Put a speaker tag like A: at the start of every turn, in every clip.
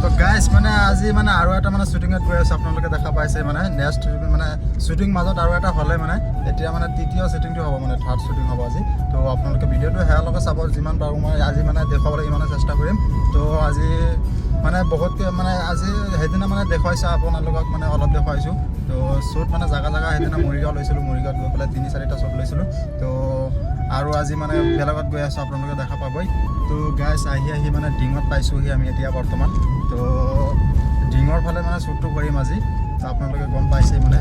A: তো গাইজ মানে আজি মানে আৰু এটা মানে শ্বুটিঙত গৈ আছোঁ আপোনালোকে দেখা পাইছে মানে নেক্সট মানে শ্বুটিং মাজত আৰু এটা হ'লে মানে এতিয়া মানে তৃতীয় শ্বুটিংটো হ'ব মানে থাৰ্ড শ্বুটিং হ'ব আজি তো আপোনালোকে ভিডিঅ'টো সেয়ালৈকে চাব যিমান পাৰোঁ মই আজি মানে দেখুৱাবলৈ ইমানে চেষ্টা কৰিম তো আজি মানে বহুতকৈ মানে আজি সেইদিনা মানে দেখুৱাইছোঁ আপোনালোকক মানে অলপ দেখুৱাইছোঁ তো শ্বুট মানে জেগা সেইদিনা মৰিগাঁও লৈছিলোঁ মৰিগাঁৱত গৈ পেলাই 3-4টা শ্বুট লৈছিলোঁ তো আৰু আজি মানে বেলেগত গৈ আছোঁ আপোনালোকে দেখা পাবই তো গাইজ আহি মানে ডিঙত পাইছোঁহি আমি এতিয়া বৰ্তমান তো ডিঙৰ ফালে মানে শ্বুটটো কৰিম আজি তো আপোনালোকে গম পাইছে মানে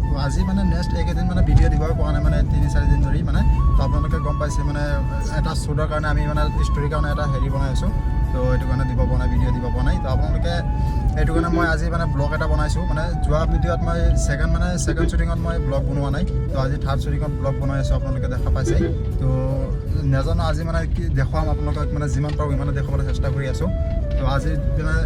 A: তো আজি মানে নেক্সট এইকেইদিন মানে ভিডিঅ' দিবই পৰা নাই মানে 3-4 দিন ধৰি মানে তো আপোনালোকে গম পাইছে মানে এটা শ্বুটৰ কাৰণে আমি মানে ষ্টৰীৰ কাৰণে এটা হেৰি বনাই আছোঁ তো এইটো কাৰণে দিব পৰা নাই ভিডিঅ' দিব পৰা নাই তো আপোনালোকে এইটো কাৰণে মই আজি মানে ব্লগ এটা বনাইছোঁ মানে যোৱা ভিডিঅ'ত মই ছেকেণ্ড শ্বুটিঙত মই ব্লগ বনোৱা নাই তো আজি থাৰ্ড শ্বুটিঙত ব্লগ বনাই আছোঁ আপোনালোকে দেখা পাইছে তো নাজানো আজি মানে কি দেখুৱাম আপোনালোকক মানে যিমান পাৰোঁ ইমানে দেখুৱাবলৈ চেষ্টা কৰি আছোঁ তো আজি মানে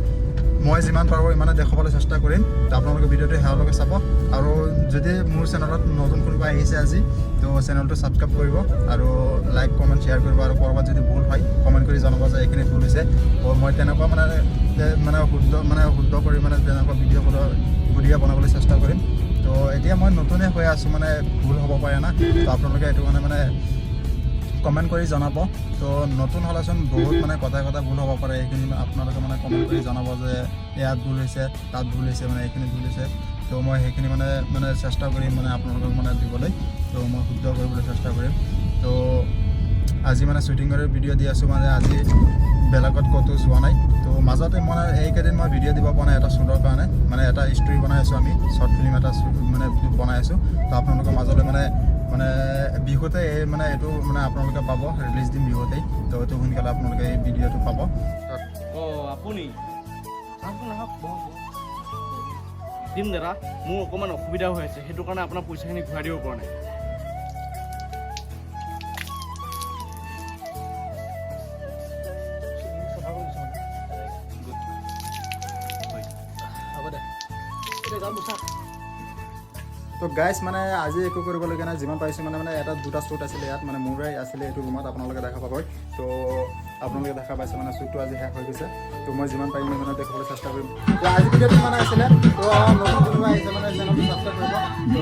A: মই যিমান পাৰোঁ ইমানে দেখুৱাবলৈ চেষ্টা কৰিম তো আপোনালোকে ভিডিঅ'টো সেৱালৈকে চাব আৰু যদি মোৰ চেনেলত নতুন কোনোবা আহিছে আজি তো চেনেলটো ছাবস্ক্ৰাইব কৰিব আৰু লাইক কমেণ্ট শ্বেয়াৰ কৰিব আৰু ক'ৰবাত যদি ভুল হয় কমেণ্ট কৰি জনাব যে এইখিনি ভুল হৈছে মই তেনেকুৱা মানে শুদ্ধ কৰি মানে তেনেকুৱা ভিডিঅ' বনাবলৈ চেষ্টা কৰিম তো এতিয়া মই নতুনে হৈ আছোঁ মানে ভুল হ'ব পাৰে না তো আপোনালোকে এইটো কাৰণে মানে কমেণ্ট কৰি জনাব তো নতুন হ'লেচোন বহুত মানে কথা ভুল হ'ব পাৰে এইখিনি আপোনালোকে মানে কমেণ্ট কৰি জনাব যে ইয়াত ভুল হৈছে তাত ভুল হৈছে মানে এইখিনি ভুল হৈছে তো মই সেইখিনি মানে চেষ্টা কৰিম মানে আপোনালোকক মানে দিবলৈ তো মই শুদ্ধ কৰিবলৈ চেষ্টা কৰিম তো আজি মানে শ্বুটিঙৰ ভিডিঅ' দি আছোঁ মানে আজি বেলেগত ক'তো যোৱা নাই তো মাজতে মানে এইকেইদিন মই ভিডিঅ' দিব পৰা নাই এটা শ্বুটৰ কাৰণে মানে এটা ষ্টৰী বনাই আছোঁ আমি শ্বৰ্ট ফিল্ম এটা মানে বনাই আছোঁ তো আপোনালোকৰ মাজলৈ মানে বিহুতে মানে এইটো মানে আপোনালোকে পাব ৰিলিজ দিম বিহুতেই তো এইটো সোনকালে আপোনালোকে এই ভিডিঅ'টো পাব
B: আপুনি দিম দাদা মোৰ অকণমান অসুবিধা হৈ আছে সেইটো কাৰণে আপোনাৰ পইচাখিনি ঘূৰাই দিব পৰা নাই
A: তো গাইজ মানে আজি একো কৰিবলগীয়া নাই যিমান পাৰিছোঁ মানে এটা দুটা শ্বুট আছিলে ইয়াত মানে মোৰে আছিলে এইটো ৰুমত আপোনালোকে দেখা পাবই তো আপোনালোকে দেখা পাইছে মানে শ্বুটটো আজি শেষ হৈ গৈছে তো মই যিমান পাৰিম মানে দেখাবলৈ চেষ্টা কৰিম তো আজি ভিডিঅ'টো মানে আছিলে তো নতুন কোনোবা আহিছে মানে চেনেলটো ছাবস্ক্ৰাইব কৰিব তো